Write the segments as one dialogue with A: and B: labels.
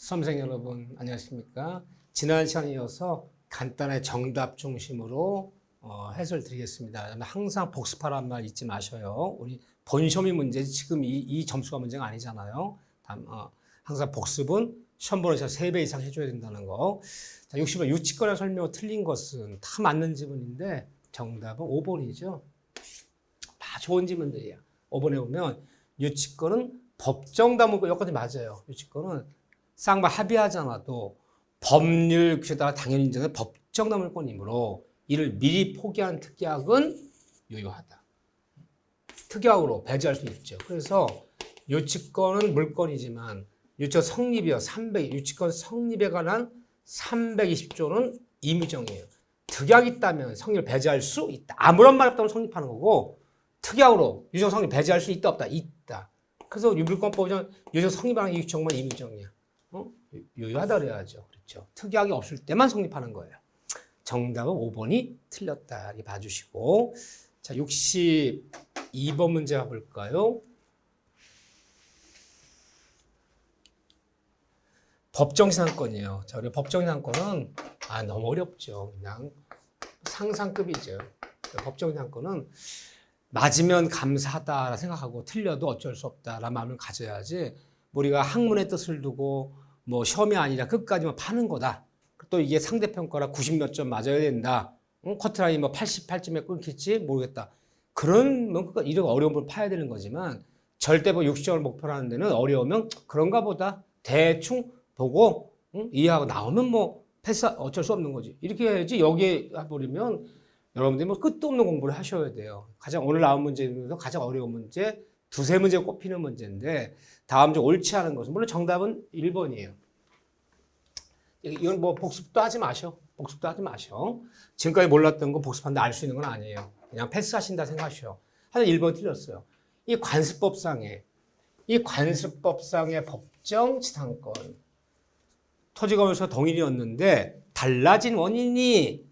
A: 수험생 여러분 안녕하십니까? 지난 시간에 이어서 간단하게 정답 중심으로 해설 드리겠습니다. 항상 복습하라는 말 잊지 마셔요. 우리 본시험이 문제지 지금 이 점수가 문제가 아니잖아요. 항상 복습은 시험 보는 시간 3배 이상 해줘야 된다는 거. 자, 60번 유치권의 설명 틀린 것은 다 맞는 지문인데 정답은 5번이죠. 다 좋은 지문들이야. 5번에 보면 유치권은 법정다문권 여기까지 맞아요. 유치권은 쌍방 합의하잖아도 법률 규정에 따라 당연히 인정된 법정다문권이므로 이를 미리 포기한 특약은 유효하다. 특약으로 배제할 수 있죠. 그래서 유치권은 물권이지만 유치권 성립이요. 유치권 성립에 관한 320조는 임의정이에요. 특약이 있다면 성립을 배제할 수 있다. 아무런 말 없다면 성립하는 거고 특약으로 유치권 성립 배제할 수 있다 없다? 있다. 그래서 물권법은 유치권 성립하는 유치권만 임의정이야. 유효하다 그래야죠. 그렇죠. 특약이 없을 때만 성립하는 거예요. 정답은 5번이 틀렸다. 이렇게 봐주시고. 자, 62번 문제 볼까요? 법정신앙권이에요. 자, 우리 법정신앙권은 너무 어렵죠. 그냥 상상급이죠. 법정신앙권은 맞으면 감사하다 생각하고 틀려도 어쩔 수 없다라는 마음을 가져야지 우리가 학문의 뜻을 두고 뭐 시험이 아니라 끝까지만 파는 거다. 또 이게 상대편 거라 90몇 점 맞아야 된다. 커트라인이 뭐 88점에 끊길지 모르겠다. 그런 이런 어려운 걸 파야 되는 거지만 절대 뭐 60점을 목표로 하는 데는 어려우면 그런가 보다 대충 보고 이해하고 나오면 뭐 패스 어쩔 수 없는 거지. 이렇게 해야지 여기에 해버리면 여러분들이 뭐 끝도 없는 공부를 하셔야 돼요. 가장 오늘 나온 문제 중에서 가장 어려운 문제 두세 문제 꼽히는 문제인데 다음 주 옳지 않은 것은 물론 정답은 1번이에요. 이건 뭐 복습도 하지 마셔. 복습도 하지 마셔. 지금까지 몰랐던 거 복습하는데 알 수 있는 건 아니에요. 그냥 패스하신다 생각하시오. 하여튼 1번 틀렸어요. 이 관습법상의 법정지상권 토지건설서 동일이었는데 달라진 원인이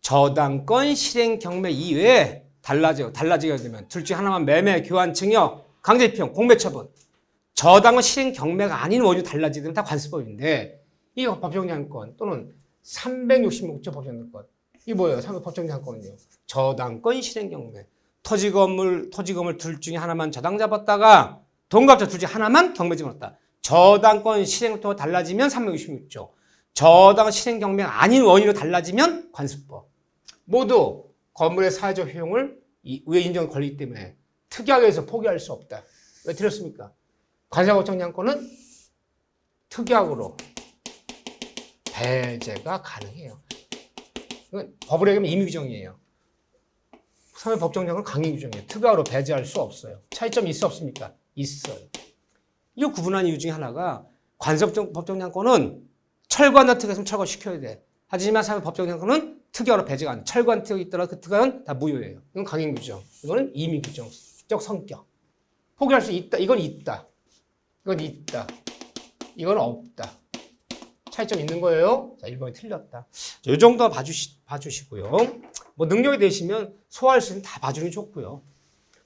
A: 저당권 실행 경매 이외에 달라지게 되면 둘 중 하나만 매매, 교환, 증여, 강제입형, 공매처분 저당권 실행 경매가 아닌 원인이 달라지게 되면 다 관습법인데 이 법정지상권 또는 366조 법정지상권 이게 뭐예요? 법정지상권은요. 저당권 실행 경매 토지 건물 둘 중에 하나만 저당 잡았다가 동갑자 둘 중에 하나만 경매 집어넣었다. 저당권 실행을 통해 달라지면 366조 저당 실행 경매가 아닌 원인으로 달라지면 관습법 모두 건물의 사회적 효용을 위에 인정 걸리기 때문에 특약에서 포기할 수 없다. 왜 틀렸습니까? 관세법정지상권은 특약으로 배제가 가능해요. 법으로 얘기하면 임의규정이에요. 사회법정지상권은 강행규정이에요. 특약으로 배제할 수 없어요. 차이점이 있어 없습니까? 있어요. 이거 구분한 이유 중에 하나가 관세법정지상권은 철거한다 특약이면 철거시켜야 돼. 하지만 사회법정지상권은 특약으로 배제가 안 돼. 철거한 특약이 있더라도 그 특약은 다 무효예요. 이건 강행규정. 이거는 임의규정적 성격. 포기할 수 있다. 이건 있다. 이건 있다. 이건 없다. 차이점 있는 거예요. 자, 1번이 틀렸다. 자, 이 정도 봐주시고요. 뭐 능력이 되시면 소화할 수 있는 다 봐주는 게 좋고요.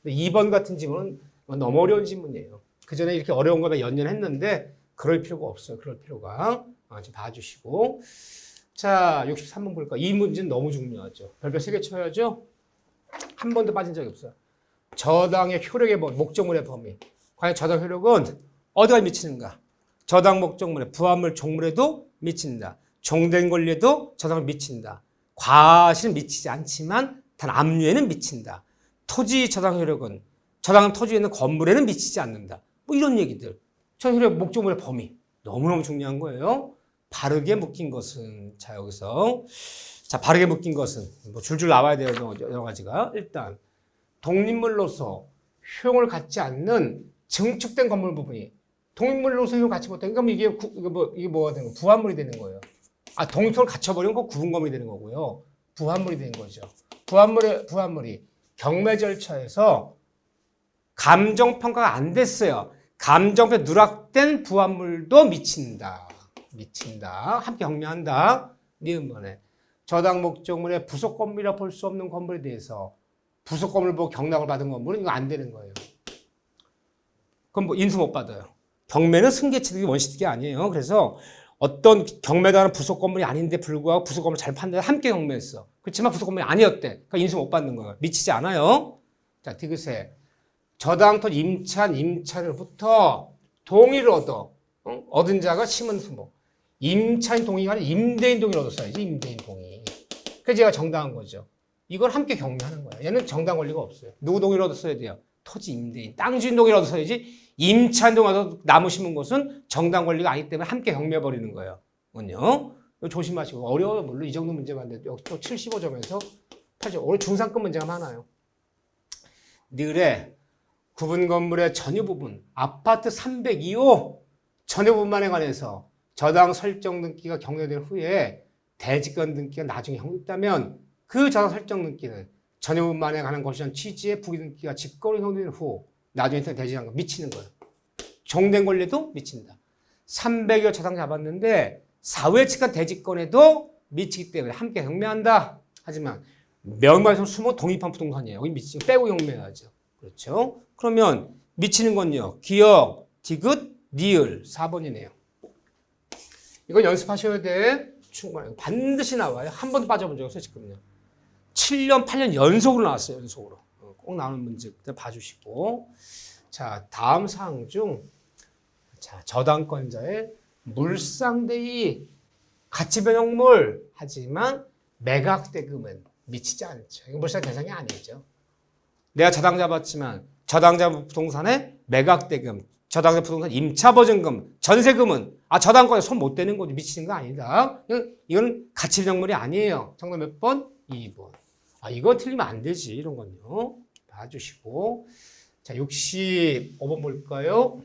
A: 근데 2번 같은 지문은 너무 어려운 지문이에요. 그 전에 이렇게 어려운 거에 연연했는데 그럴 필요가 없어요. 그럴 필요가. 좀 봐주시고. 자, 63번 볼까? 이 문제는 너무 중요하죠. 별별 3개 쳐야죠. 한 번도 빠진 적이 없어요. 저당의 효력의 목적물의 범위. 과연 저당 효력은 어디가 미치는가? 저당 목적물에 부합물 종물에도 미친다. 종된 권리에도 저당을 미친다. 과실은 미치지 않지만 단 압류에는 미친다. 토지 저당 효력은 저당 토지에 있는 건물에는 미치지 않는다. 뭐 이런 얘기들. 저당 효력 목적물의 범위. 너무너무 중요한 거예요. 바르게 묶인 것은 자 여기서 자 바르게 묶인 것은 뭐 줄줄 나와야 돼요. 여러 가지가. 일단 독립물로서 효용을 갖지 않는 증축된 건물 부분이 독립물로서 효용을 갖지 못하니까 이게 뭐가 되는 거예요? 부합물이 되는 거예요. 독립토를 갖춰버리면 그 구분 건물이 되는 거고요. 부합물이 되는 거죠. 부합물이 경매 절차에서 감정평가가 안 됐어요. 감정평가 누락된 부합물도 미친다. 함께 경매한다. 니은번에 저당 목적물의 부속 건물이라 볼 수 없는 건물에 대해서 부속 건물 보고 경락을 받은 건물은 이거 안 되는 거예요. 그럼 뭐 인수 못 받아요. 경매는 승계취득이 원시득이 아니에요. 그래서 어떤 경매다는 부속 건물이 아닌데 불구하고 부속 건물 잘 판다고 함께 경매했어. 그렇지만 부속 건물이 아니었대. 그러니까 인수 못 받는 거예요. 미치지 않아요. 자, 디귿에 저당토 임차인으로부터 동의를 얻어. 얻은 자가 심은 후보. 임차인 동의가 아니라 임대인 동의를 얻었어야지. 임대인 동의. 그래서 제가 정당한 거죠. 이걸 함께 경매하는 거예요. 얘는 정당 권리가 없어요. 누구 동의를 얻었어야 돼요? 토지 임대인, 땅 주인 동의를 얻었어야지. 임차인 동의를 얻어 나무 심은 것은 정당 권리가 아니기 때문에 함께 경매해버리는 거예요. 이건요. 조심하시고. 어려워요. 물론 이 정도 문제만 돼도 또 75점에서 8점. 오늘 중상급 문제가 많아요. 니을에 구분 건물의 전유 부분, 아파트 302호 전유 부분만에 관해서 저당 설정 등기가 경료된 후에 대지권 등기가 나중에 형성됐다면 그 저당 설정 등기는 전유 부분만에 관한 것이란 취지의 부기 등기가 직권으로 형성된 후 나중에 대지한 거 미치는 거예요. 종된 권리도 미친다. 300여 저당 잡았는데 사후에 측한 대지권에도 미치기 때문에 함께 경매한다. 하지만 명의만에서 숨어 독립한 부동산이에요. 여기 미치면 빼고 경매해야죠. 그렇죠? 그러면 미치는 건요. 기역, 디귿, 니을 4번이네요. 이건 연습하셔야 돼. 충분해요. 반드시 나와요. 한 번도 빠져본 적 없어요. 지금요. 7년, 8년 연속으로 나왔어요. 연속으로. 꼭 나오는 문제 봐주시고. 자, 다음 사항 중 자, 저당권자의 물상대의 가치변형물 하지만 매각대금은 미치지 않죠. 이거 물상 대상이 아니죠. 내가 저당 잡았지만 저당자 부동산의 매각대금, 저당자 부동산 임차보증금, 전세금은 저당권에 손 못 대는 거죠. 미치는 거 아니다. 이건 가치변형물이 아니에요. 정답 몇 번? 2번. 이거 틀리면 안 되지. 이런 건요. 봐주시고. 자, 65번 볼까요?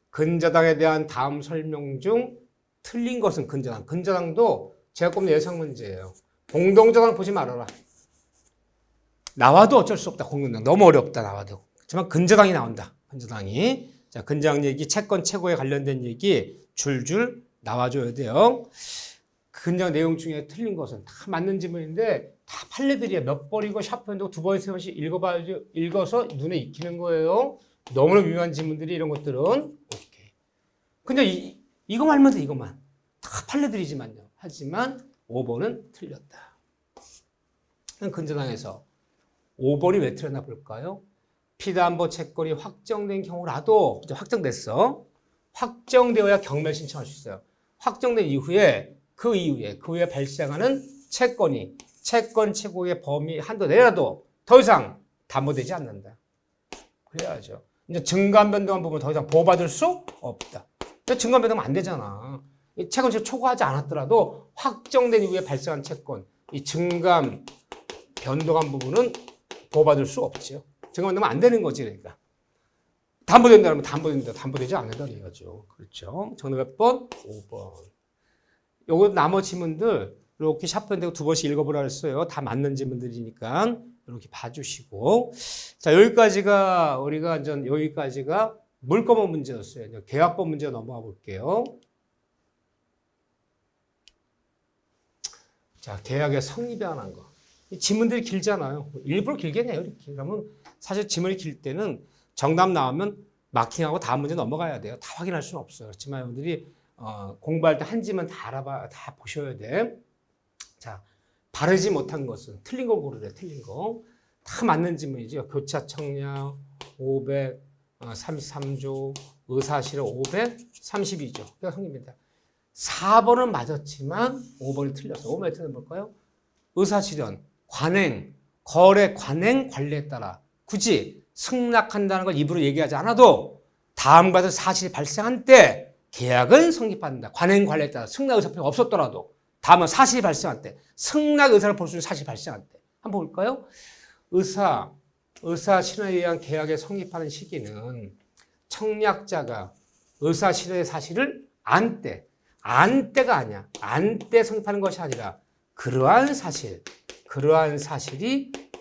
A: 근저당에 대한 다음 설명 중 틀린 것은 근저당. 근저당도 제가 꼽는 예상 문제예요. 공동저당 보지 말아라. 나와도 어쩔 수 없다. 공동저당. 너무 어렵다. 나와도. 하지만 근저당이 나온다. 근저당이. 자, 근저당 얘기, 채권 최고에 관련된 얘기 줄줄 나와줘야 돼요. 근저당 내용 중에 틀린 것은 다 맞는 지문인데 다 판례들이에요. 몇 번이고 샤프핸드고 두 번, 세 번씩 읽어서 눈에 익히는 거예요. 너무나 유명한 지문들이 이런 것들은 오케이. 근데 이거만 알면 돼. 이것만. 다 판례들이지만요. 하지만 5번은 틀렸다. 근저당에서 5번이 왜 틀렸나 볼까요? 피담보 채권이 확정된 경우라도 이제 확정됐어. 확정되어야 경매 신청할 수 있어요. 확정된 이후에 그 이후에 발생하는 채권이 채권 최고의 범위 한도 내라도 더 이상 담보되지 않는다. 그래야죠. 이제 증감 변동한 부분 더 이상 보호받을 수 없다. 증감 변동은 안 되잖아. 이 채권 초과하지 않았더라도 확정된 이후에 발생한 채권, 이 증감 변동한 부분은 보호받을 수 없죠. 증감 변동은 안 되는 거지, 그러니까. 담보된다면 담보된다, 담보되지 않는다 이거죠. 그렇죠. 정답 몇 번? 5번. 요거 나머지 지문들 이렇게 샤프핸드고 두 번씩 읽어보라 했어요. 다 맞는 지문들이니까 이렇게 봐주시고. 자, 여기까지가 물권법 문제였어요. 계약법 문제 넘어가 볼게요. 자, 계약의 성립에 관한 거. 이 지문들이 길잖아요. 일부러 길게 내요, 이렇게. 그러면 사실 지문이 길 때는 정답 나오면 마킹하고 다음 문제 넘어가야 돼요. 다 확인할 수는 없어요. 그렇지만 여러분들이 공부할 때 한 지문 다 보셔야 돼. 자, 바르지 못한 것은 틀린 거 고르래. 틀린 거. 다 맞는 지문이죠. 교차 청약 533조, 의사실현 532조. 그게 성립입니다. 4번은 맞았지만 5번이 틀렸어. 5번이 틀린 뭘까요? 의사실현, 관행, 거래 관행 관리에 따라 굳이 승낙한다는 걸 입으로 얘기하지 않아도 다음과 같은 사실이 발생한 때 계약은 성립한다. 관행 관리에 따라 승낙 의사표가 없었더라도 다음은 사실이 발생할 때 승낙 의사를 볼 수 있는 사실이 발생할 때 한번 볼까요? 의사 실현에 의한 계약에 성립하는 시기는 청약자가 의사 실현의 사실을 안 때가 아니야. 안 때 성립하는 것이 아니라 그러한 사실이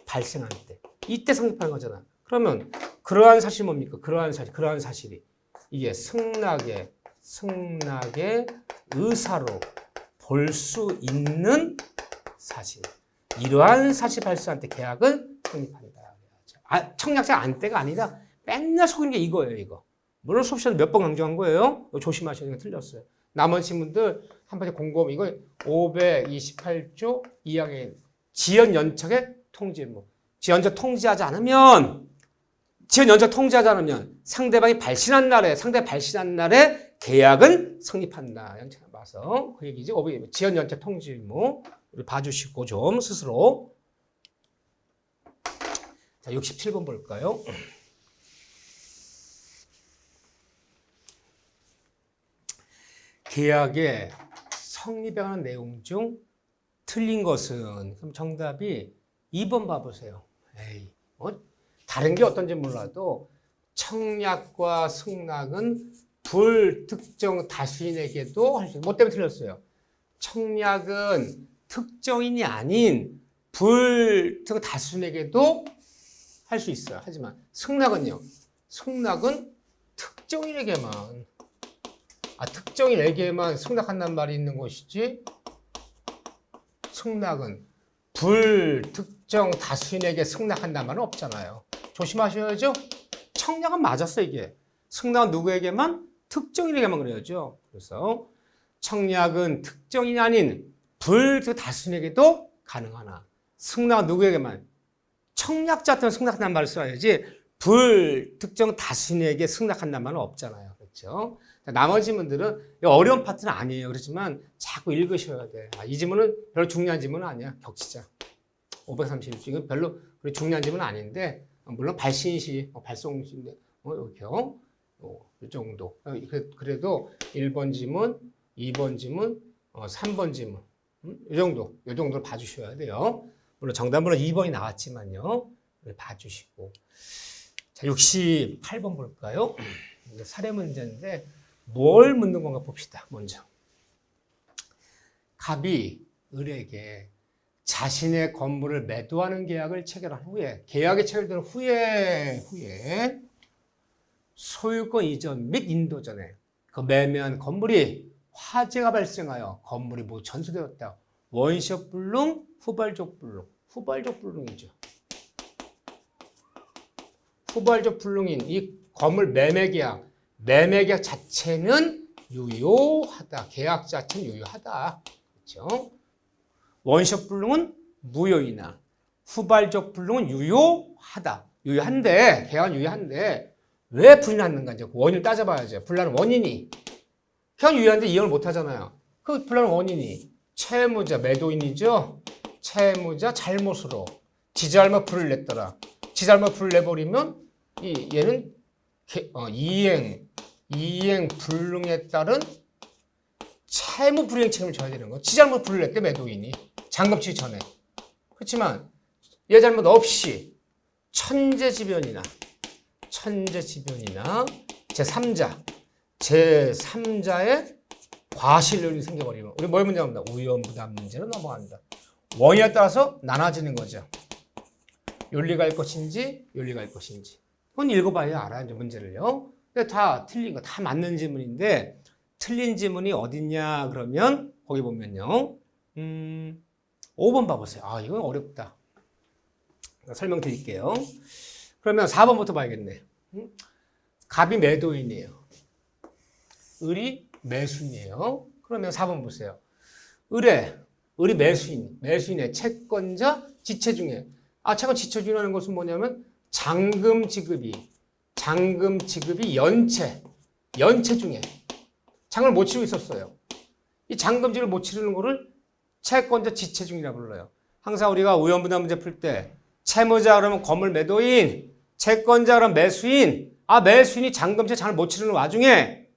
A: 발생할 때 이때 성립하는 거잖아. 그러면 그러한 사실이 뭡니까? 그러한 사실이 이게 승낙의 의사로 볼 수 있는 사실. 이러한 사실 발생할 때 계약은 성립한다. 청약자 안 때가 아니라 맨날 속이는 게 이거예요, 이거. 물론 수업 시간에 몇 번 강조한 거예요. 이거 조심하셔야 되는 게 틀렸어요. 나머지 분들 한 번에 공부하면 이거 528조 2항의 지연연착의 통지의무. 지연연착 통지하지 않으면 상대방이 발신한 날에 계약은 성립한다. 연착 봐서 그 얘기지. 지연연착 통지의무. 우리 봐주시고 좀 스스로. 자, 67번 볼까요? 계약의 성립에 관한 내용 중 틀린 것은, 그럼 정답이 2번 봐보세요. 에이, 다른 게 어떤지 몰라도 청약과 승낙은 불특정 다수인에게도 할 수 있어요. 뭐 때문에 틀렸어요? 청약은 특정인이 아닌 불특정 다수인에게도 할 수 있어요. 하지만 승낙은요? 승낙은 특정인에게만, 특정인에게만 승낙한다는 말이 있는 것이지, 승낙은 불특정 다수인에게 승낙한다는 말은 없잖아요. 조심하셔야죠. 청약은 맞았어, 이게. 승낙은 누구에게만? 특정인에게만 그래야죠. 그래서 청약은 특정인이 아닌 불특정 다수인에게도 가능하나, 승낙은 누구에게만? 청약자한테 승낙한다는 말을 써야지 불특정 다수인에게 승낙한다는 말은 없잖아요. 그렇죠? 나머지 분들은 어려운 파트는 아니에요. 그렇지만 자꾸 읽으셔야 돼. 이 지문은 별로 중요한 지문은 아니야. 격치자. 531조. 이건 별로 중요한 지문은 아닌데, 물론 발신시, 발송시인데, 이렇게요. 이 정도. 그래도 1번 지문, 2번 지문, 3번 지문. 이 정도로 봐주셔야 돼요. 물론 정답으로 2번이 나왔지만요. 봐주시고. 자, 68번 볼까요? 사례 문제인데, 뭘 묻는 건가 봅시다. 먼저. 갑이 을에게 자신의 건물을 매도하는 계약을 체결한 후에, 계약이 체결된 후에 소유권 이전 및 인도 전에 그 매매한 건물이 화재가 발생하여 건물이 모두 전소되었다. 원시적 불능, 후발적 불능. 후발적 불능이죠. 후발적 불능인 이 건물 매매 계약 자체는 유효하다. 계약 자체는 유효하다. 그렇죠? 원시적 불능은 무효이나 후발적 불능은 유효하다. 유효한데, 계약은 유효한데 왜 불났는가 이제 원인을 따져봐야죠. 불나는 원인이. 계약 유효한데 이행을 못 하잖아요. 그 불나는 원인이 채무자, 매도인이죠. 채무자 잘못으로 지잘못 불을 냈더라. 지잘못 불을 내버리면 얘는 이행 불능에 따른 채무 불이행 책임을 져야 되는 거. 지잘못 불을 냈대, 매도인이. 잔금 치기 전에. 그렇지만 얘 잘못 없이 천재지변이나 제3자의 과실요인이 생겨버리면 우리 뭘 문제합니다. 우연부담 문제로 넘어간다. 원인에 따라서 나눠지는 거죠. 윤리가 할 것인지 윤리가 할 것인지. 그건 읽어봐야 알아요. 이제 문제를요. 근데 다 틀린 거, 다 맞는 지문인데 틀린 지문이 어딨냐 그러면 거기 보면요. 5번 봐보세요. 이건 어렵다. 설명드릴게요. 그러면 4번부터 봐야겠네. 갑이 매도인이에요. 을이 매수인이에요. 그러면 4번 보세요. 을이 매수인의 채권자 지체 중에 채권 지체 중이라는 것은 뭐냐면 잔금 지급이 연체 중에 잔금을 못 치르고 있었어요. 이 잔금 지급을 못 치르는 거를 채권자 지체 중이라고 불러요. 항상 우리가 우연부담 문제 풀 때 채무자 그러면 건물 매도인, 채권자 그러면 매수인. 매수인이 잔금세 잔을 못 치르는 와중에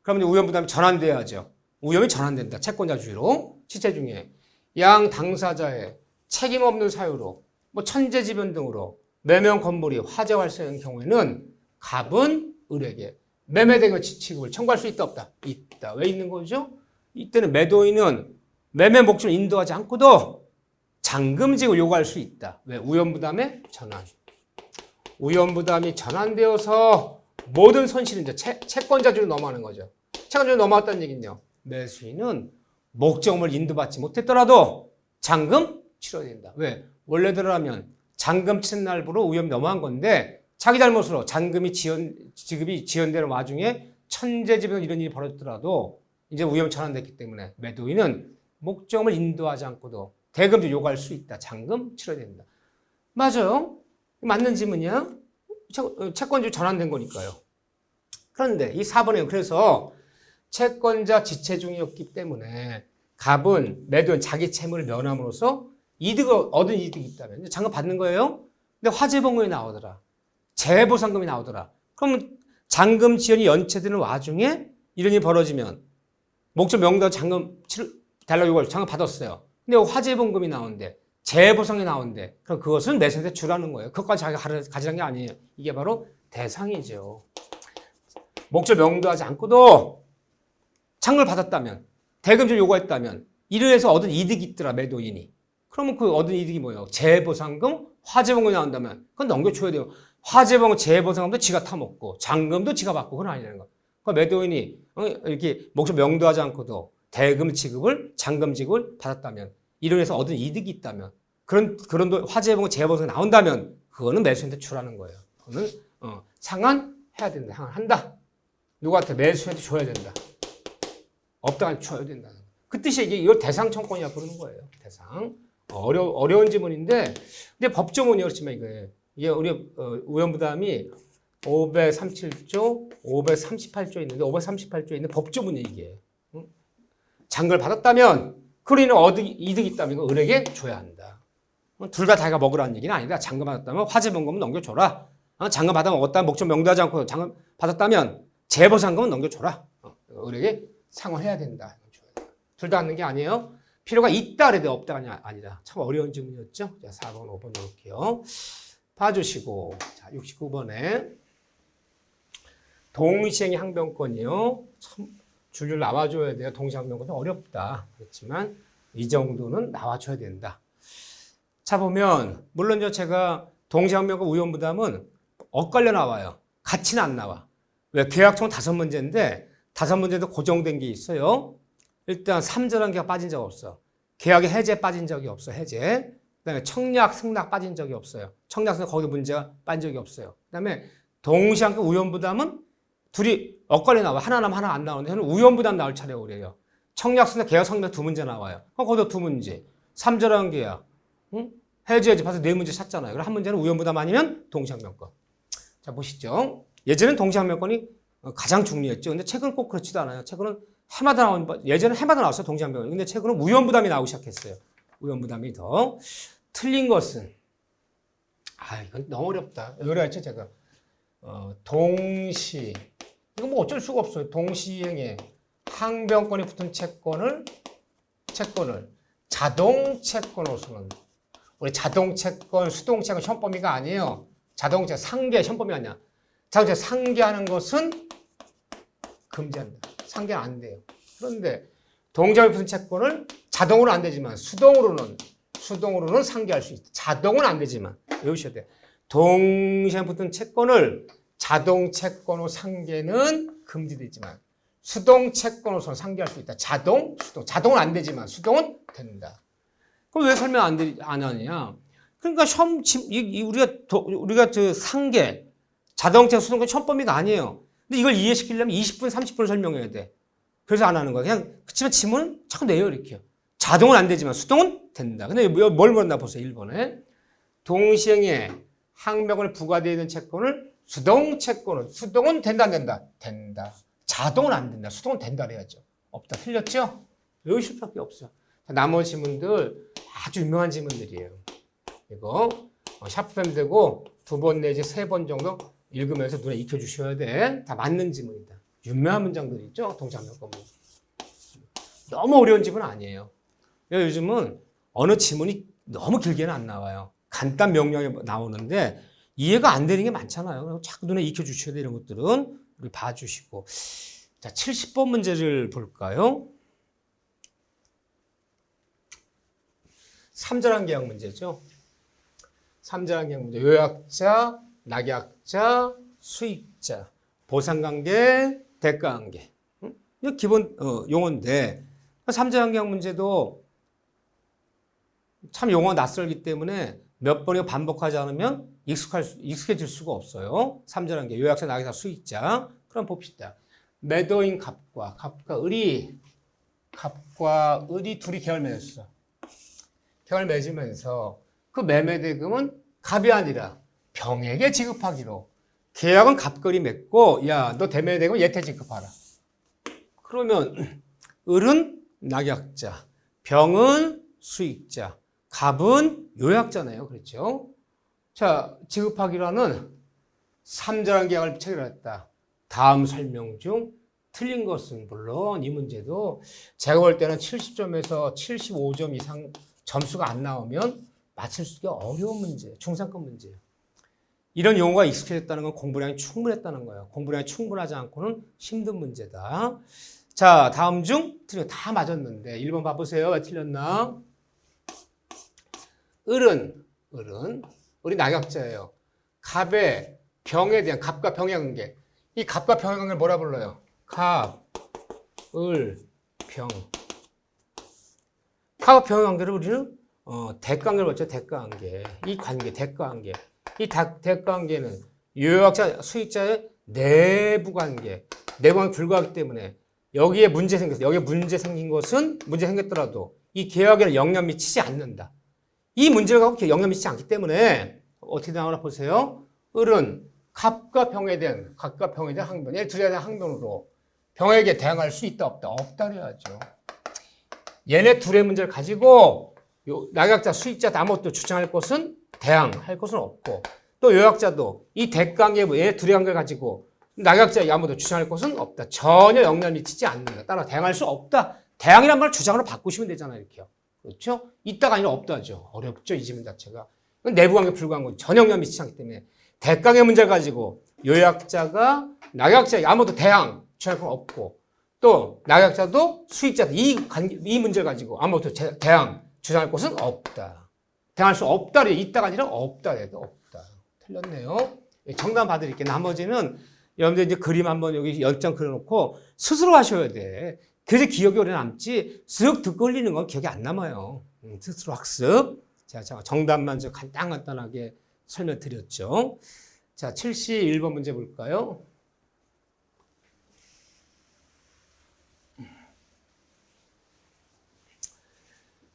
A: 그러면 우연부담이 전환돼야죠. 우연이 전환된다. 채권자 주의로. 지체 중에 양 당사자의 책임 없는 사유로 천재지변 등으로 매매한 건물이 화재 발생한 경우에는 갑은 을에게 매매된 것 지급을 청구할 수 있다 없다? 있다. 왜 있는 거죠? 이때는 매도인은 매매 목적을 인도하지 않고도 잔금 지급을 요구할 수 있다. 왜? 우연부담의 전환. 우연부담이 전환되어서 모든 손실은 이제 채권자주로 넘어가는 거죠. 채권자주로 넘어갔다는 얘기는요. 매수인은 목적물 인도받지 못했더라도 잔금 치러야 된다. 왜? 원래대로라면 잔금 치는 날부로 우연이 넘어간 건데 자기 잘못으로 지급이 지연되는 와중에 천재지변 이런 일이 벌어졌더라도 이제 위험 전환됐기 때문에 매도인은 목적을 인도하지 않고도 대금도 요구할 수 있다. 잔금 치러야 된다. 맞아요. 맞는 질문이야. 채권주 전환된 거니까요. 그런데 이 4번에는 그래서 채권자 지체 중이었기 때문에 갑은 매도인 자기 채무를 면함으로써 얻은 이득이 있다면 잔금 받는 거예요. 근데 화재봉급이 나오더라. 재보상금이 나오더라. 그러면 잔금 지연이 연체되는 와중에 이런 일이 벌어지면 목적 명도와 잔금 달라고 요구할 잔금 받았어요. 근데 화재봉급이 나오는데 재보상이 나오는데 그럼 그것은 매수인한테 주라는 거예요. 그것까지 자기가 가지란 게 아니에요. 이게 바로 대상이죠. 목적 명도하지 않고도 잔금을 받았다면 대금을 요구했다면 이로 해서 얻은 이득이 있더라 매도인이. 그러면 그 얻은 이득이 뭐예요? 재보상금, 화재봉급이 나온다면 그건 넘겨줘야 돼요. 화재봉급, 재보상금도 지가 타먹고 잔금도 지가 받고 그건 아니라는 거예요. 그러니까 매도인이 이렇게 목적 명도하지 않고도 대금 지급을, 잔금 지급을 받았다면 이로 해서 얻은 이득이 있다면 그런 화재봉급, 재보상금이 나온다면 그거는 매수인한테 주라는 거예요. 그거는 상환해야 된다. 상환한다. 누구한테? 매수인한테 줘야 된다. 없다가 줘야 된다. 그 뜻이 이걸 대상청권이라고 부르는 거예요. 대상. 어려운 지문인데, 근데 법조문이 그렇지만 이게 우리 우연부담이 537조, 538조 있는데 538조에 있는 법조문이 이게. 잔금을 받았다면 그로 인해 얻은 이득이 있다면 이거 을에게 줘야 한다. 둘 다 자기가 먹으라는 얘기는 아니다. 잔금 받았다면 화재봉급은 넘겨줘라. 잔금 받아 먹었다면 목적 명도하지 않고 잔금 받았다면 재보상금은 넘겨줘라. 을에게 상환해야 된다. 둘 다 하는 게 아니에요. 필요가 있다 그래도 없다가 아니다. 참 어려운 질문이었죠. 자, 4번, 5번 놓을게요. 봐주시고, 자, 69번에 동시행의 항변권이요. 참 줄줄 나와줘야 돼요. 동시항변권은 어렵다. 그렇지만 이 정도는 나와줘야 된다. 자, 보면 물론 제가 동시항변권 우연부담은 엇갈려 나와요. 같이는 안 나와. 왜? 계약총 5문제인데 5문제도 고정된 게 있어요. 일단 3절한 개가 빠진 적 없어. 계약의 해제 빠진 적이 없어. 해제. 그다음에 청약, 승낙 빠진 적이 없어요. 청약, 승낙 거기 문제가 빠진 적이 없어요. 그다음에 동시항변 우연부담은 둘이 엇갈려 나와. 하나 나면 하나 안 나오는데 우연부담 나올 차례고 그래요. 청약, 승낙, 계약, 성명 2문제 나와요. 거기도 2문제. 3절한 계약. 응? 해제 봐서 4문제 찾잖아요. 그럼 한 문제는 우연부담 아니면 동시항변권. 자, 보시죠. 예전엔 동시항변권이 가장 중요했죠. 근데 최근은 꼭 그렇지도 않아요. 최근은 예전엔 해마다 나왔어요. 동시항변권. 근데 최근은 우연부담이 나오기 시작했어요. 우연부담이 더. 틀린 것은, 이건 너무 어렵다. 여기로 했죠, 제가. 동시. 이거 뭐 어쩔 수가 없어요. 동시행에 항변권이 붙은 채권을 자동채권으로서는, 우리 자동채권, 수동채권 현법이가 아니에요. 자동채 상계 현법이 아니야. 자동채 상계하는 것은 금지한다. 상계는 안 돼요. 그런데 동시에 붙은 채권을 자동으로 안 되지만 수동으로는 상계할 수 있다. 자동은 안 되지만 외우셔야 돼요. 동시에 붙은 채권을 자동채권으로 상계는 금지되지만 수동채권으로서는 상계할 수 있다. 수동. 자동은 안 되지만 수동은 된다. 그럼 왜 설명 안 하느냐? 그러니까 우리가 상계, 자동채, 수동권 현법이가 아니에요. 근데 이걸 이해시키려면 20분, 30분을 설명해야 돼. 그래서 안 하는 거야. 그냥 그치만 지문은 자꾸 내요 이렇게요. 자동은 안 되지만 수동은 된다. 근데 뭘 물었나 보세요. 1번에. 동시행에 항변권이 부과되어 있는 채권을 수동은 된다 안 된다? 된다. 자동은 안 된다. 수동은 된다 그래야죠. 없다. 틀렸죠? 외우실 수밖에 없어요. 나머지 지문들 아주 유명한 지문들이에요. 이거 샤프펜 되고 2번 내지 3번 정도 읽으면서 눈에 익혀주셔야 돼. 다 맞는 지문이다. 유명한 문장들이 있죠. 동시항변권. 너무 어려운 지문은 아니에요. 요즘은 어느 지문이 너무 길게는 안 나와요. 간단 명령이 나오는데 이해가 안 되는 게 많잖아요. 자꾸 눈에 익혀주셔야 돼. 이런 것들은 우리 봐주시고. 자, 70번 문제를 볼까요? 3절한 계약 문제죠. 3절한 계약 문제. 요약자, 낙약자, 수익자, 보상관계, 대가관계. 이거 기본 용어인데 3절한 계약 문제도 참 용어가 낯설기 때문에 몇 번이고 반복하지 않으면 익숙해질 수가 없어요. 3자라는 게 요약자, 낙약자, 수익자. 그럼 봅시다. 매도인 갑과 을이 둘이 계열 맺었어. 계열 맺으면서 그 매매대금은 갑이 아니라 병에게 지급하기로. 계약은 갑을이 맺고 야, 너 대매대금 얘한테 지급하라. 그러면 을은 낙약자, 병은 수익자, 갑은 요약자네요. 그렇죠? 자, 지급하기로 하는 3자라는 계약을 체결했다. 다음 설명 중 틀린 것은 물론 이 문제도 제가 볼 때는 70점에서 75점 이상 점수가 안 나오면 맞출 수 있기 어려운 문제예요. 중상급 문제예요. 이런 용어가 익숙해졌다는 건 공부량이 충분했다는 거예요. 공부량이 충분하지 않고는 힘든 문제다. 자, 다음 중 다 맞았는데 1번 봐보세요. 왜 틀렸나? 을은 낙약자예요. 갑의 병에 대한 갑과 병의 관계. 이 갑과 병의 관계를 뭐라 불러요? 갑, 을, 병. 갑과 병의 관계를 우리는 대가관계를 봤죠. 대가관계. 이 관계, 대가관계. 이 대가관계는 요약자, 수익자의 내부관계. 내부관계에 불과하기 때문에 여기에 문제 생겼어요. 여기에 문제 생긴 것은 문제 생겼더라도 이 계약에는 영향 미치지 않는다. 이 문제를 갖고 영향 미치지 않기 때문에 어떻게 나오나 보세요. 을은 갑과 병에 대한 항변, 얘 둘에 대한 항변으로 병에게 대항할 수 있다 없다? 없다 그래야죠. 얘네 둘의 문제를 가지고 낙약자, 수익자 아무것도 주장할 것은 대항할 것은 없고 또 요약자도 이 대가관계 얘네 둘의 관계를 가지고 낙약자에게 아무도 주장할 것은 없다. 전혀 영향을 미치지 않는다. 따라 대항할 수 없다. 대항이란 말을 주장으로 바꾸시면 되잖아요. 이렇게요. 그렇죠? 있다가 아니라 없다죠. 어렵죠. 이 지문 자체가. 내부관계에 불과한 건 전혀 영향을 미치지 않기 때문에 대가의 문제를 가지고 요약자가 낙약자에게 아무도 대항 주장할 건 없고 또 낙약자도 수익자도 이 문제를 가지고 아무도 대항 주장할 것은 없다. 대항할 수 없다. 있다가 아니라 없다. 없다. 틀렸네요. 정답 봐드릴게요. 나머지는 여러분들 이제 그림 한번 여기 10장 그려놓고 스스로 하셔야 돼. 그래서 기억이 오래 남지 쓱 듣고 흘리는 건 기억이 안 남아요. 스스로 학습. 자, 정답만 좀 간단하게 설명드렸죠. 자, 71번 문제 볼까요?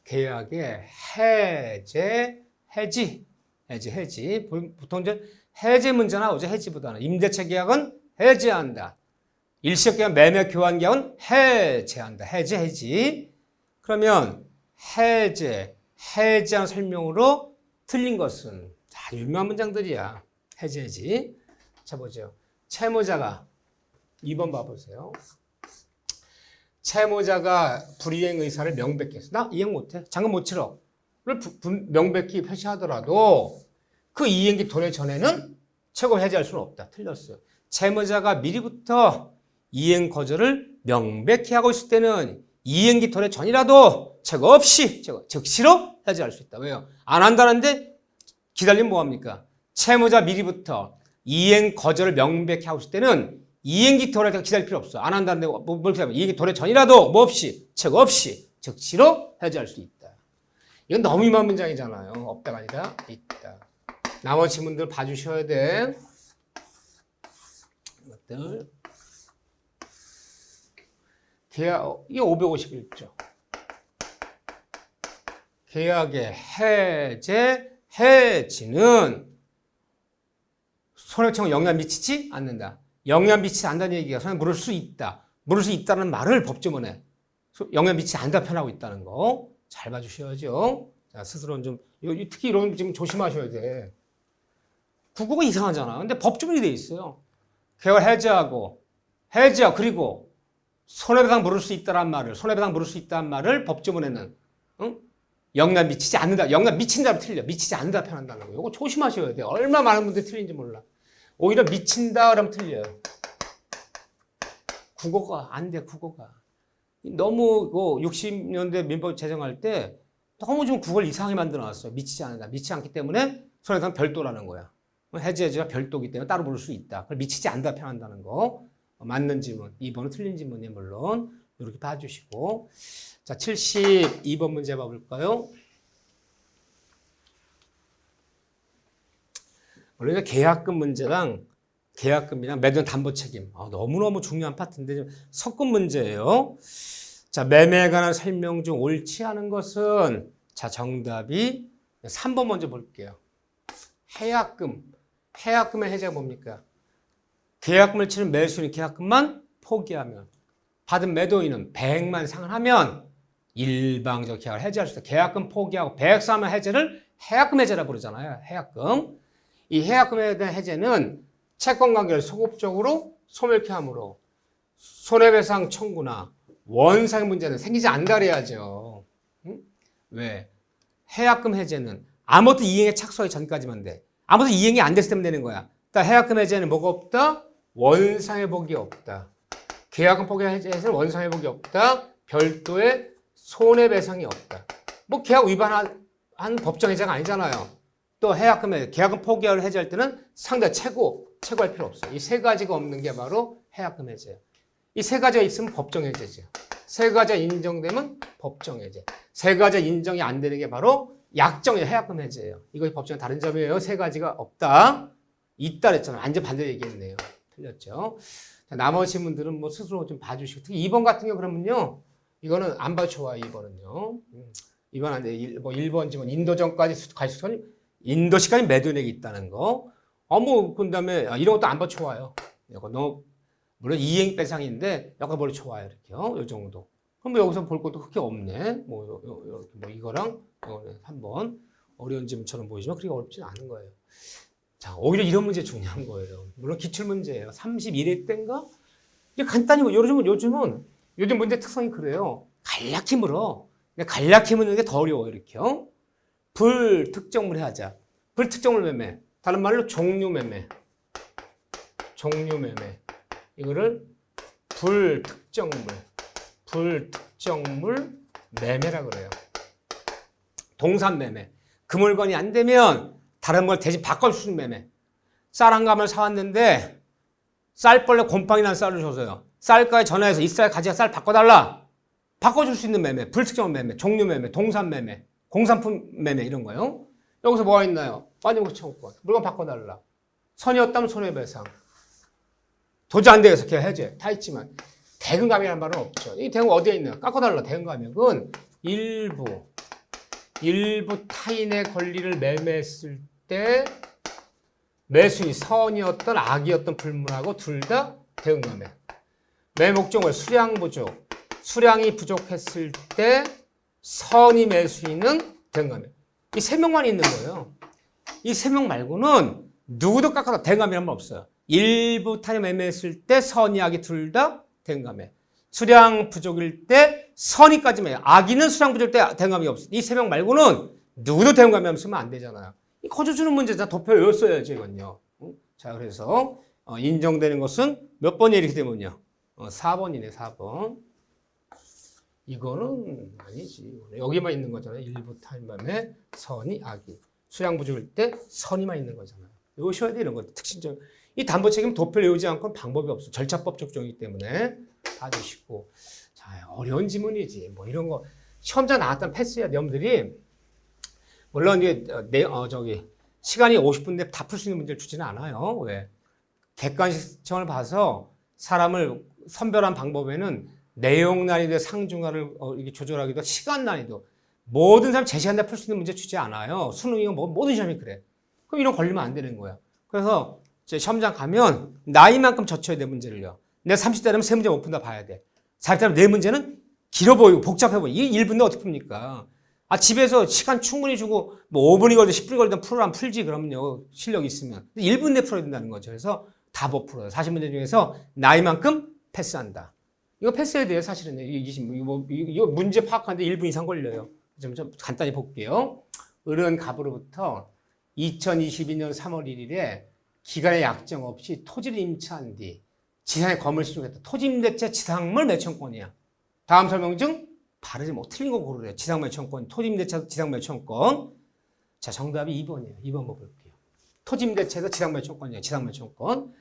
A: 계약의 해지. 보통 이제 해지 문제 나오죠. 해지보다는. 임대차 계약은 해지한다. 일시적 계약, 매매 교환 계약은 해제한다. 해지. 그러면 해제하는 설명으로 틀린 것은 다 유명한 문장들이야. 해지. 자, 보죠. 채무자가 2번 봐보세요. 채무자가 불이행 의사를 명백했어. 나 이행 못해. 잔금 못 치러를 명백히 표시하더라도 그 이행기 도래 전에는 채권 해지할 수는 없다. 틀렸어요. 채무자가 미리부터 이행 거절을 명백히 하고 있을 때는 이행기 도래 전이라도 채권 없이 즉시로 해지할 수 있다. 왜요? 안 한다는데 기다리면 뭐합니까? 채무자 미리부터 이행 거절을 명백히 하고 있을 때는 이행기 도래 기다릴 필요 없어. 안 한다는데 뭘 기다려? 이행기 도래 전이라도 뭐 없이 채권 없이 즉시로 해지할 수 있다. 이건 너무 유명한 문장이잖아요. 없다가 아니라 있다. 나머지 분들 봐주셔야 돼. 이것들. 계약, 이게 551조. 계약의 해지는 손해배상에 영향 미치지 않는다. 영향 미치지 않는다는 얘기가 손해 물을 수 있다. 물을 수 있다는 말을 법조문에 영향 미치지 않는다 표현하고 있다는 거 잘 봐주셔야죠. 자, 스스로는 좀 특히 이런 지금 조심하셔야 돼. 국어가 이상하잖아. 근데 법조문이 돼 있어요. 계약 해지하고 그리고 손해배상 물을 수 있다는 말을 법조문에는 영향 미치지 않는다. 영향 미친다로 틀려. 미치지 않는다 표현한다는 거. 이거 조심하셔야 돼요. 얼마나 많은 분들이 틀린지 몰라. 오히려 미친다 그러면 틀려요. 국어가 안 돼. 국어가. 너무 60년대 민법 제정할 때 너무 좀 국어를 이상하게 만들어놨어요. 미치지 않는다. 미치지 않기 때문에 손해배상 별도라는 거야. 해지가 별도이기 때문에 따로 부를 수 있다. 그걸 미치지 않는다 표현한다는 거. 맞는 지문, 2번은 틀린 지문이 물론 이렇게 봐주시고. 자, 72번 문제 봐볼까요? 우리가 계약금 문제랑 계약금이랑 매도인 담보 책임 너무너무 중요한 파트인데 좀 섞은 문제예요. 자, 매매에 관한 설명 중 옳지 않은 것은 자, 정답이 3번 먼저 볼게요. 해약금의 해제가 뭡니까? 계약금을 치른 매수인이 계약금만 포기하면 받은 매도인은 100만 상환하면 일방적 계약을 해제할 수 있다. 계약금 포기하고 100 상환 해제를 해약금 해제라 부르잖아요. 해약금. 이 해약금에 대한 해제는 채권 관계를 소급적으로 소멸케 함으로 손해배상 청구나 원상의 문제는 생기지 않는다 그래야죠. 응? 왜? 해약금 해제는 아무것도 이행에 착수하기 전까지만 돼. 아무것도 이행이 안 됐을 때면 되는 거야. 그러니까 해약금 해제는 뭐가 없다? 원상회복이 없다. 계약금 포기 해제에서는 원상회복이 없다. 별도의 손해배상이 없다. 뭐 계약 위반한 법정 해제가 아니잖아요. 또 해약금에 계약금 포기를 해제할 때는 상대 최고할 필요 없어요. 이 세 가지가 없는 게 바로 해약금 해제예요. 이 세 가지가 있으면 법정 해제죠. 세 가지가 인정되면 법정 해제. 세 가지가 인정이 안 되는 게 바로 약정의 해약금 해제예요. 이거 법정의 다른 점이에요. 세 가지가 없다. 있다 그랬잖아요. 완전 반대 얘기했네요. 틀렸죠. 자, 나머지 분들은 뭐 스스로 좀 봐주시고 특히 2번 같은 경우 그러면요. 이거는 안 봐도 좋아요. 2번은요. 2번 안 돼. 뭐 1번 지금 인도전까지 갈 수 있는 인도시까지 매도액이 있다는 거. 뭐 그다음에 이런 것도 안 봐도 좋아요. 이거 너무 물론 이행 배상인데 약간 머리 좋아요. 이렇게요. 이 정도. 그럼 뭐 여기서 볼 것도 그렇게 없네. 뭐 이거랑 이거는 한번 어려운 질문처럼 보이지만 그렇게 어렵진 않은 거예요. 자, 오히려 이런 문제 중요한 거예요. 물론 기출문제예요. 31회 때인가? 이게 간단히 요즘은 요즘 문제 특성이 그래요. 간략히 물어. 간략히 묻는 게 더 어려워요. 이렇게요. 불특정물 하자. 불특정물 매매. 다른 말로 종류 매매. 이거를 불특정물 매매라 그래요. 동산 매매. 그 물건이 안 되면 다른 걸 대신 바꿔줄 수 있는 매매. 쌀 한 감을 사왔는데 쌀벌레 곰팡이 난 쌀을 줘서요. 쌀가에 전화해서 이 쌀 가지가 쌀 바꿔달라. 바꿔줄 수 있는 매매. 불특정 매매, 종류 매매, 동산 매매, 공산품 매매 이런 거요. 여기서 뭐가 있나요? 빠짐없이 청구권. 물건 바꿔달라. 선이었다면 손해배상. 도저히 안 되겠어. 계약 해제. 다 있지만 대금감이라는 말은 없죠. 이 대금 어디에 있나요? 깎아달라. 대금감액은 일부 타인의 권리를 매매했을 때 매수인이 선이었던 악이었던 불문하고 둘 다 대금감액. 매매 목적은 수량이 부족했을 때 선이 매수인은 대금감액. 이 세 명만 있는 거예요. 이 세 명 말고는 누구도 깎아도 대금감이라는 말 없어요. 일부 타인 매매했을 때 선이 악이 둘 다 대금감액. 수량 부족일 때 선이까지만 악이는 수량 부족일 때 대금감이 없어. 이 세 명 말고는 누구도 대금감이 없으면 안 되잖아요. 이 거저주는 문제자 도표 외웠어야죠 이건요. 자 그래서 인정되는 것은 몇 번이 이렇게 되면요. 4번이네 4번. 이거는 아니지. 여기만 있는 거잖아요. 일부 타인 매매 선이 악이. 수량 부족일 때 선이만 있는 거잖아요. 외우셔야 돼 이런 거 특징적. 이 담보 책임 도표를 외우지 않고는 방법이 없어. 절차법 적용이기 때문에 봐주시고. 자, 어려운 지문이지. 뭐 이런 거 시험장 나왔다면 패스해야 돼. 여러분들이 물론 이제 시간이 50분인데 다 풀 수 있는 문제를 주지는 않아요. 왜? 객관식 시험을 봐서 사람을 선별한 방법에는 내용 난이도, 상중하를 이렇게 조절하기도 시간 난이도 모든 사람 제 시간에 풀 수 있는 문제 주지 않아요. 수능이고 모든 시험이 그래. 그럼 이런 거 걸리면 안 되는 거야. 그래서 시험장 가면 나이만큼 젖혀야 돼 문제를요. 내가 30대라면 3문제 못 푼다 봐야 돼. 40대라면 4문제는 길어 보이고 복잡해 보이고 이게 1분인데 어떻게 풉니까? 집에서 시간 충분히 주고 뭐 5분이 걸든 10분이 걸든 풀으라면 풀지 그러면요. 실력이 있으면. 1분 내에 풀어야 된다는 거죠. 그래서 다 못 풀어요. 40문제 중에서 나이만큼 패스한다. 이거 패스해야 돼요. 사실은. 이거 문제 파악하는데 1분 이상 걸려요. 좀 간단히 볼게요. 을은갑으로부터 2022년 3월 1일에 기간의 약정 없이 토지를 임차한 뒤 지상의 건물 시중했다. 토지임대차 지상물 매천권이야. 다음 설명 중 바르지 못 틀린 거 고르래요. 지상매천권, 토지임대차 지상매천권. 자, 정답이 2번이에요. 2번 한번 볼게요. 토지임대차에서 지상매천권이에요. 지상매천권.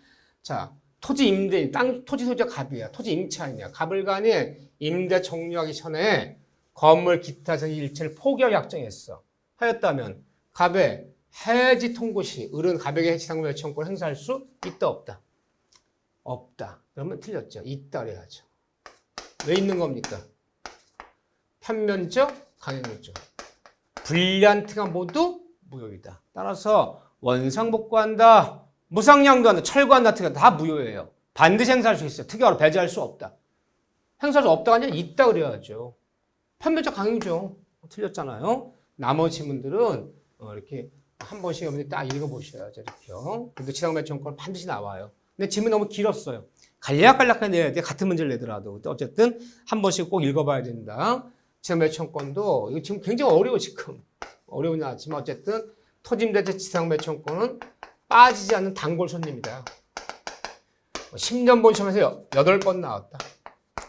A: 자, 토지임대, 토지 소유자 갑이야. 토지 임차인이야. 갑을 간에 임대 종료하기 전에 건물 기타 전기 일체를 포기하고 약정했어. 하였다면 갑의 해지 통고 시 을은 갑에게 해지상품 요청권을 행사할 수 있다 없다? 없다. 그러면 틀렸죠. 있다 그래야죠. 왜 있는 겁니까? 편면적, 강행요적. 불리한트가 모두 무효이다. 따라서 원상복구한다, 무상양도한다, 철거한다, 특이한다 다 무효예요. 반드시 행사할 수 있어요. 특이하로 배제할 수 없다. 행사할 수 없다가 아니라 있다 그래야죠. 편면적 강행이죠. 틀렸잖아요. 나머지 문들은 이렇게 한 번씩 여러분들이 딱 읽어보셔야죠. 이렇게요. 근데 지상매청권 반드시 나와요. 근데 질문이 너무 길었어요. 간략간략하게 내야 돼. 같은 문제를 내더라도. 어쨌든 한 번씩 꼭 읽어봐야 된다. 지상매청권도 이거 지금 굉장히 어려워 지금. 어려운 나지만 어쨌든 토지임대차 지상매청권은 빠지지 않는 단골 손님이다. 10년 본 시험에서 8번 나왔다.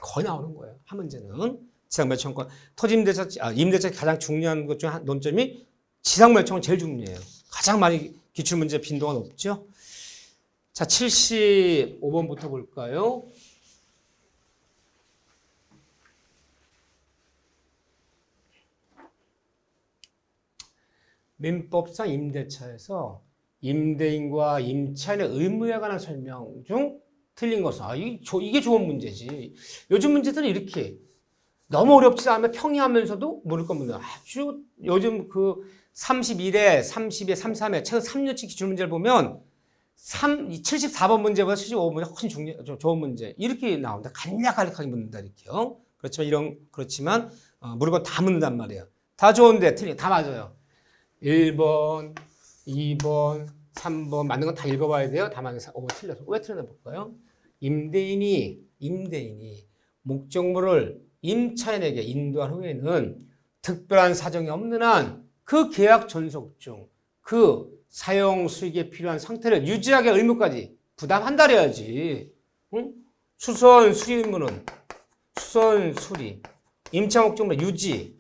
A: 거의 나오는 거예요. 한 문제는. 지상매청권. 토지임대차, 임대차 가장 중요한 것 중 한 논점이 지상매청은 제일 중요해요. 가장 많이 기출문제 빈도가 높죠. 자, 75번부터 볼까요? 민법상 임대차에서 임대인과 임차인의 의무에 관한 설명 중 틀린 것은 이게 좋은 문제지. 요즘 문제들은 이렇게 너무 어렵지 않으면 평이하면서도 모를 겁니다. 아주 요즘 그 31회, 30회, 33회 최근 3년치 기출문제를 보면 74번 문제보다 75번 문제 훨씬 좋은 문제 이렇게 나온다. 간략하게 묻는다 이렇게요. 그렇지만 모르고 다 묻는단 말이에요. 다 좋은데 다 맞아요. 1번, 2번, 3번 맞는 건 다 읽어봐야 돼요. 다 맞는 5번 틀려서. 왜 틀렸나 볼까요? 임대인이 목적물을 임차인에게 인도한 후에는 특별한 사정이 없는 한 그 계약 존속 중 그 사용 수익에 필요한 상태를 유지하게 의무까지 부담한다 그래야지. 응? 수선 수리 의무는 수선 수리 임차 목적물 유지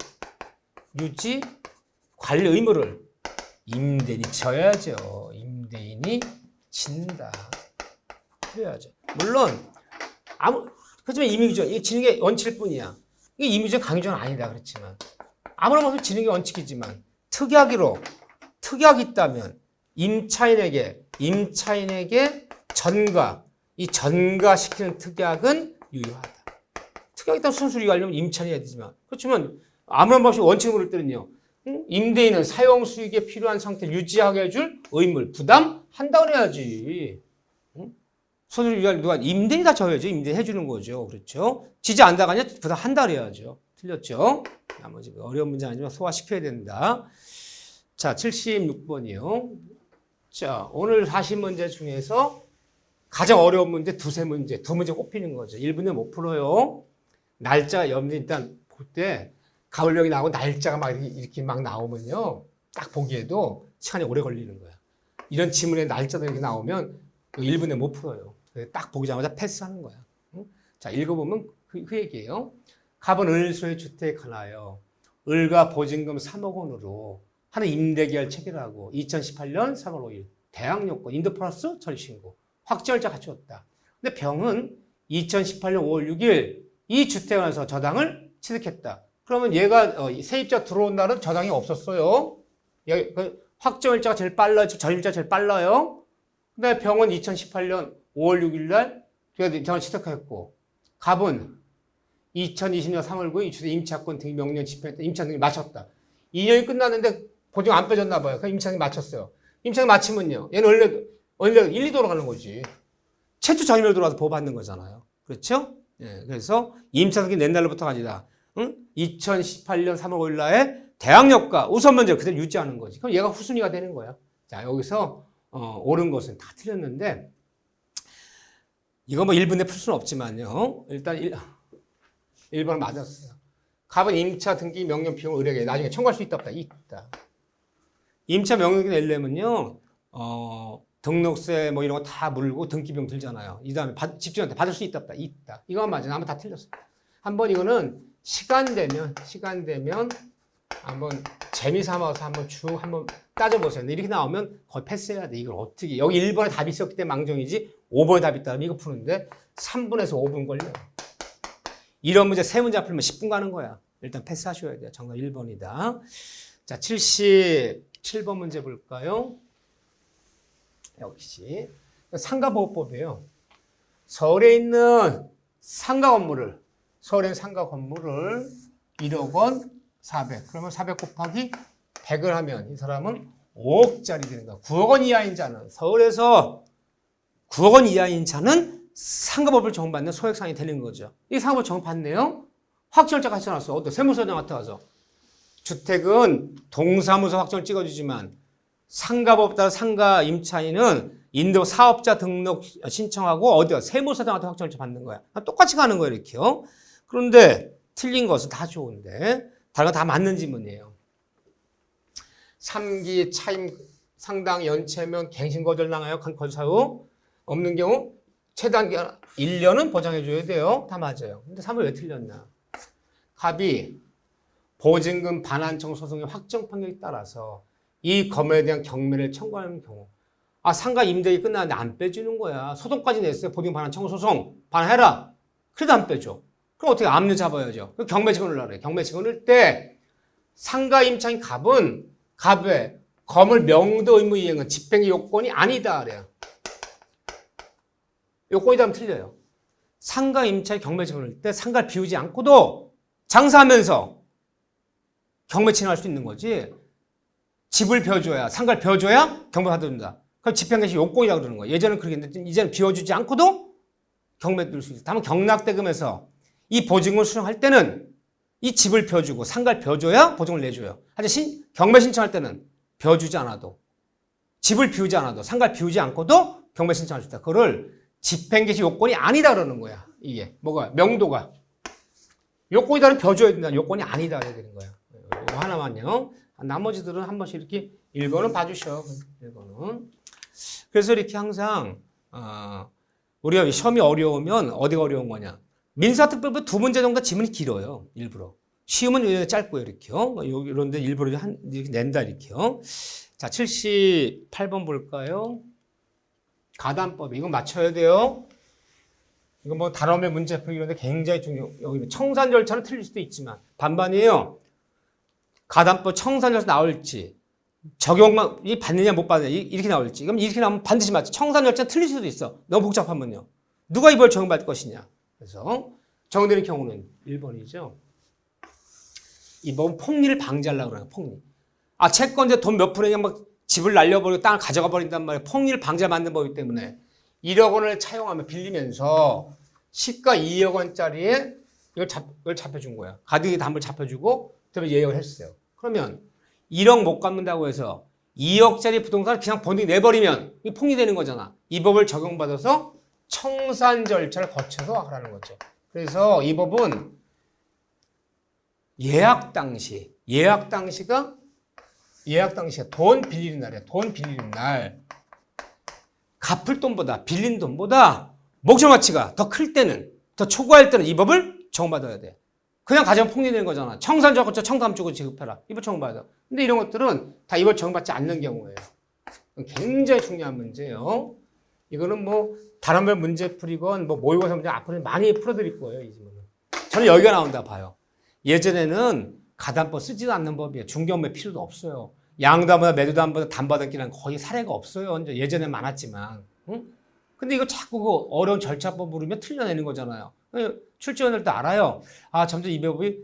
A: 관리 의무를 임대인이 져야죠. 임대인이 진다. 그래야죠. 물론 그렇지만 임의규정 이게 지는 게 원칙일 뿐이야. 이게 임의규정 강의정은 아니다 그렇지만 아무나 봐도 지는 게 원칙이지만 특약이 있다면 임차인에게 전가시키는 특약은 유효하다. 특약이 있다면 순수 유효하려면 임차인이 해야 되지만 그렇지만 아무런 법이 원칙을 물 때는요. 임대인은 사용 수익에 필요한 상태를 유지하게 해줄 의무를 부담한다 그래야지. 순수 유효할 누가 임대인이 다 져야죠. 임대인 해주는 거죠. 그렇죠? 지지 않다가 아니라 부담한다 그래야죠. 틀렸죠? 나머지 어려운 문제 아니지만 소화시켜야 된다. 자, 76번이요. 자, 오늘 하신 문제 중에서 가장 어려운 문제 두 문제 꼽히는 거죠. 1분에 못 풀어요. 날짜 여러분들 일단 볼 때 가을령이 나오고 날짜가 막 이렇게 막 나오면요. 딱 보기에도 시간이 오래 걸리는 거야. 이런 지문에 날짜들이 이렇게 나오면 1분에 못 풀어요. 딱 보자마자 패스하는 거야. 자, 읽어보면 그 얘기예요. 갑은 을소의 주택 하나요. 을과 보증금 3억 원으로 하는 임대계약을 체결하고 2018년 3월 5일 대항요건 인도 플러스 처리신고 확정일자 갖추었다. 근데 병은 2018년 5월 6일 이 주택에 관해서 저당을 취득했다. 그러면 얘가 세입자 들어온 날은 저당이 없었어요. 확정일자가 제일 빨라요. 전일자가 제일 빨라요. 근데 병은 2018년 5월 6일 날 저당을 취득했고 갑은 2020년 3월 9일 이 주택 임차권 등기 명령 집행했다. 임차 등기 마쳤다. 2년이 끝났는데 보증 안 빼줬나 봐요. 그럼 임차등기 마쳤어요. 임차등기 마치면요. 얘는 원래 1, 2 돌아가는 거지. 최초 전입을 들어와서 보호받는 거잖아요. 그렇죠? 예, 그래서 임차등기 낸 날로부터가 아니라 2018년 3월 5일 날에 대항력과 우선 면제를 그대로 유지하는 거지. 그럼 얘가 후순위가 되는 거야. 자, 여기서 옳은 것은 다 틀렸는데 이거 뭐 1분에 풀 수는 없지만요. 일단 1번은 맞았어요. 갑은 임차 등기 명령 비용을 을에게 나중에 청구할 수 있다 없다? 있다. 임차 명령이 내려면요. 등록세 뭐 이런 거 다 물고 등기 비용 들잖아요. 이 다음에 집주인한테 받을 수 있다 없다? 있다. 이거만 맞아. 한번 다 틀렸어. 한번 이거는 시간 되면 한번 재미삼아서 한번 따져보세요. 근데 이렇게 나오면 거의 패스해야 돼. 이걸 어떻게 여기 1번에 답이 있었기 때문에 망정이지 5번에 답이 있다면 이거 푸는데 3분에서 5분 걸려요. 이런 문제 3문제 풀면 10분 가는 거야. 일단 패스하셔야 돼요. 정답 1번이다. 자, 77번 7번 문제 볼까요? 역시 상가보호법이에요. 서울에 있는 상가 건물을 1억 원 400. 그러면 400 곱하기 100을 하면 이 사람은 5억짜리 되는 거야. 9억 원 이하인 자는 서울에서 9억 원 이하인 자는 상가법을 적용받는 소액상이 되는 거죠. 이 상가법 적용받네요. 확정일자 같이 나왔어. 어때? 세무서장 같아 가서. 주택은 동사무소 확정을 찍어주지만 상가법 따라 상가 임차인은 인도 사업자 등록 신청하고 어디야? 세무서장한테 확정일자 받는 거야. 똑같이 가는 거예요, 이렇게요. 그런데 틀린 것은 다 좋은데 다른 건 다 맞는 지문이에요. 3기 차임 상당 연체면 갱신 거절 당하여 거절 사유 없는 경우 최단 기간 1년은 보장해 줘야 돼요. 다 맞아요. 근데 3을 왜 틀렸나? 갑이 보증금 반환청 소송의 확정 판결에 따라서 이 건물에 대한 경매를 청구하는 경우 상가 임대기 끝났는데 안 빼주는 거야. 소송까지 냈어요. 보증금 반환청 소송 반환해라. 그래도 안 빼줘. 그럼 어떻게 압류 잡아야죠. 경매직원을 넣으래. 경매직원을 넣을 때 상가 임차인 갑은 갑의 건물 명도 의무 이행은 집행의 요건이 아니다 그래요. 요건이다 하면 틀려요. 상가 임차인 경매직원을 넣을 때 상가를 비우지 않고도 장사하면서 경매 진행할 수 있는 거지. 집을 비워줘야 상가를 비워줘야 경매 받아준다. 그럼 집행개시 요건이라고 그러는 거예요. 예전에는 그렇게 했는데 이제는 비워주지 않고도 경매 들 수 있다. 다만 경락대금에서 이 보증금을 수령할 때는 이 집을 벼주고 상가를 벼줘야 보증을 내줘요. 하지만 경매 신청할 때는 벼주지 않아도 집을 비우지 않아도 상가를 비우지 않고도 경매 신청할 수 있다. 그거를 집행개시 요건이 아니다 그러는 거야. 이게 뭐가 명도가 요건이다는 벼줘야 된다. 요건이 아니다 그래야 되는 거야. 이거 하나만요. 나머지들은 한 번씩 이렇게 1번은 봐주셔. 1번은. 그래서 이렇게 항상 우리가 시험이 어려우면 어디가 어려운 거냐. 민사특별법 2문제 정도 지문이 길어요. 일부러. 시험은 짧고요. 이렇게요. 이런데 일부러 이렇게 낸다. 이렇게요. 자, 78번 볼까요? 가담법. 이거 맞춰야 돼요. 이거 뭐 단어의 문제풀이 이런데 굉장히 중요해요. 여기 청산 절차는 틀릴 수도 있지만 반반이에요. 가담법 청산 절차 나올지 적용만 받느냐 못 받느냐 이렇게 나올지 그럼 이렇게 나오면 반드시 맞죠. 청산 절차는 틀릴 수도 있어. 너무 복잡하면요. 누가 이 벌 적용받을 것이냐. 그래서 적용되는 경우는 1번이죠. 이 법은 폭리를 방지하려고 그래요. 폭리. 채권자 돈 몇 푼에 막 집을 날려버리고 땅을 가져가 버린단 말이에요. 폭리를 방지해 만든 법이기 때문에 1억 원을 차용하면 빌리면서 시가 2억 원짜리에 이걸 잡혀준 거야. 가등기 담보를 잡혀주고 그다음에 예약을 했어요. 그러면 1억 못 갚는다고 해서 2억짜리 부동산을 그냥 본인이 내버리면 이게 폭리되는 거잖아. 이 법을 적용받아서 청산 절차를 거쳐서 하라는 거죠. 그래서 이 법은 예약 당시가 돈 빌리는 날이야. 돈 빌리는 날 갚을 돈보다 빌린 돈보다 목적 가치가 더 클 때는 더 초과할 때는 이 법을 적용받아야 돼. 그냥 가져면 폭리되는 거잖아. 청산자 거쳐 청담 주고 지급해라. 이 법 적용받아. 근데 이런 것들은 다 이 법 적용받지 않는 경우예요. 굉장히 중요한 문제예요. 이거는 뭐 다른 별 문제 풀이건 뭐 모의고사 문제 앞으로 많이 풀어드릴 거예요. 이 질문은. 저는 여기가 나온다 봐요. 예전에는 가담법 쓰지도 않는 법이에요. 중개업무 필요도 없어요. 양도담보다 매도담보다 담보등기는 거의 사례가 없어요. 예전에 많았지만. 응? 근데 이거 자꾸 그 어려운 절차법 부르면 틀려내는 거잖아요. 출제원들도 알아요. 점점 이 법이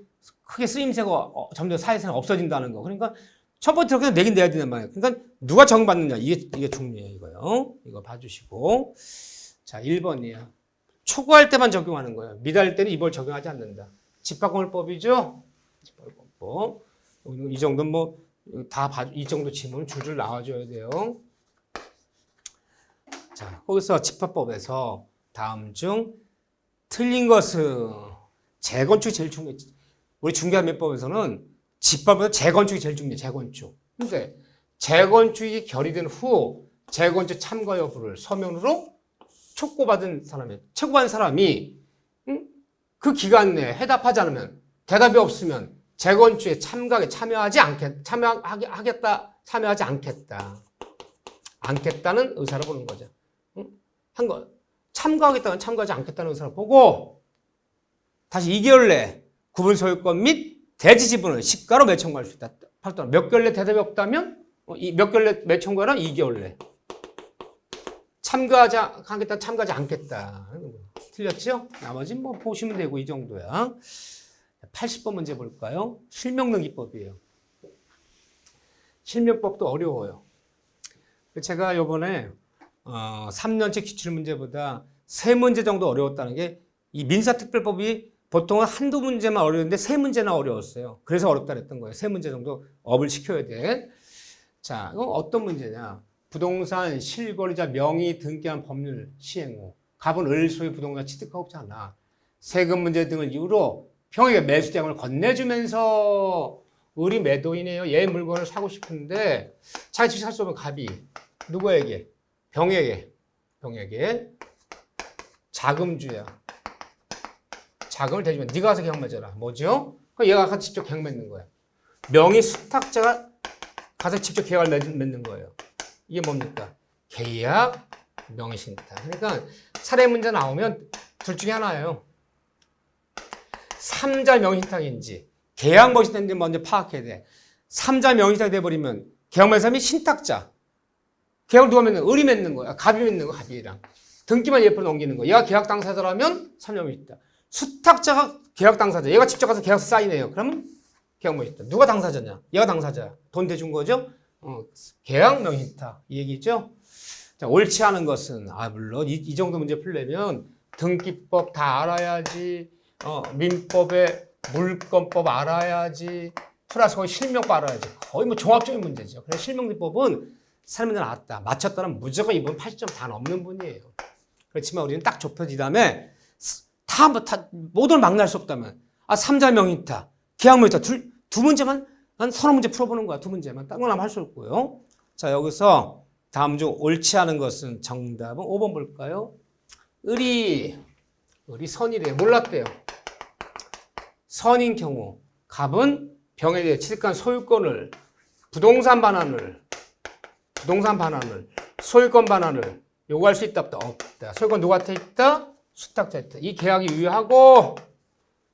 A: 크게 쓰임새가 점점 사회에서는 없어진다는 거. 그러니까 첫 번째로 그냥 내긴 내야 된단 말이에요. 그러니까 누가 적용받느냐. 이게 중요해요. 이거요. 이거 봐주시고. 자, 1번이에요. 초과할 때만 적용하는 거예요. 미달할 때는 이 법을 적용하지 않는다. 집합건물법이죠. 집합건물법. 이 정도는 뭐 다 이 정도 지문은 줄줄 나와줘야 돼요. 자, 거기서 집합법에서 다음 중 틀린 것은 재건축이 제일 중요해. 우리 중개업법에서는 집합보다 재건축이 제일 중요해. 재건축. 근데 재건축이 결의된 후 재건축 참가 여부를 서면으로 촉구받은 사람이 그 기간 내에 해답하지 않으면 대답이 없으면 재건축에 참여하지 않겠다는 의사를 보는 거죠. 참가하겠다는 참가하지 않겠다는 의사를 보고 다시 2개월 내 구분 소유권 및 대지 지분을 시가로 매청할 수 있다. 몇 개월 내 대답이 없다면 몇 개월 내, 몇 청구하라? 2개월 내. 하겠다, 참가하지 않겠다. 틀렸죠? 나머지 뭐 보시면 되고 이 정도야. 80번 문제 볼까요? 실명능기법이에요. 실명법도 어려워요. 제가 요번에 3년째 기출문제보다 3문제 정도 어려웠다는 게 이 민사특별법이 보통은 한두 문제만 어려웠는데 3문제나 어려웠어요. 그래서 어렵다 그랬던 거예요. 3문제 정도 업을 시켜야 돼. 자, 이건 어떤 문제냐? 부동산 실거래자 명의 등기한 법률 시행 후 갑은 을소의 부동산 취득하고 없잖아. 세금 문제 등을 이유로 병에게 매수 대금을 건네주면서 을이 매도인이에요. 얘 물건을 사고 싶은데 자기 집 살 수 없는 갑이 누구에게? 병에게 자금주야. 자금을 대주면 네가 가서 계약 맺어라. 뭐죠? 그럼 얘가 가서 직접 계약 맺는 거야. 명의 수탁자가 가서 직접 계약을 맺는 거예요. 이게 뭡니까? 계약 명의신탁. 그러니까 사례 문제 나오면 둘 중에 하나예요. 3자 명의신탁인지 계약 명의신탁인지 먼저 파악해야 돼. 3자 명의신탁이 돼버리면 계약 맺는 사람이 신탁자. 계약을 누가 맺는 거야? 을이 맺는 거야. 갑이 맺는 거야. 갑이랑. 등기만 예쁘게 넘기는 거야. 얘가 계약 당사자라면 3자 명의신탁. 수탁자가 계약 당사자. 얘가 직접 가서 계약서 사인해요. 그러면 계약 명의신탁. 누가 당사자냐? 얘가 당사자야. 돈 대준 거죠? 계약 명의신탁. 이 얘기죠? 자, 옳지 않은 것은 물론 이 정도 문제 풀려면 등기법 다 알아야지. 민법의 물권법 알아야지. 플러스 거의 실명법 알아야지. 거의 뭐 종합적인 문제죠. 그래서 실명리법은 사람들 나왔다. 맞췄다면 무조건 이분 80점 다 넘는 분이에요. 그렇지만 우리는 딱 좁혀진 다음에 모든 막 날 수 없다면 3자 명의신탁, 계약 명의신탁 두 문제만 한 서너 문제 풀어보는 거야. 두 문제만. 딴 건 아마 할 수 없고요. 자, 여기서 다음 중 옳지 않은 것은 정답은 5번 볼까요? 을이 선이래요. 몰랐대요. 선인 경우 갑은 병에 대해 취득한 소유권을 부동산 반환을 소유권 반환을 요구할 수 있다 없다. 소유권 누구한테 있다? 수탁자한테 있다. 이 계약이 유효하고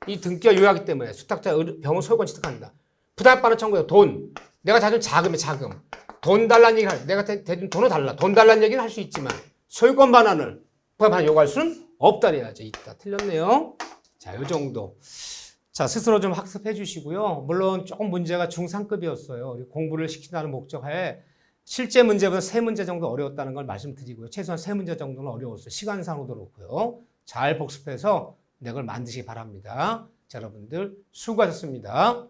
A: 이 등기가 유효하기 때문에 수탁자 병은 소유권 취득한다. 부당반환 청구해요. 돈. 내가 가진 자금이야, 자금. 돈 달라는 얘기를 할, 내가 대준 돈을 달라. 돈 달라는 얘기는 할 수 있지만 소유권 반환을 부당반환 요구할 수는 없다 그래야죠. 있다. 틀렸네요. 자, 요 정도. 자, 스스로 좀 학습해 주시고요. 물론 조금 문제가 중상급이었어요. 공부를 시킨다는 목적하에 실제 문제보다 3문제 정도 어려웠다는 걸 말씀드리고요. 최소한 3문제 정도는 어려웠어요. 시간상으로도 그렇고요. 잘 복습해서 내걸 만드시기 바랍니다. 자, 여러분들 수고하셨습니다.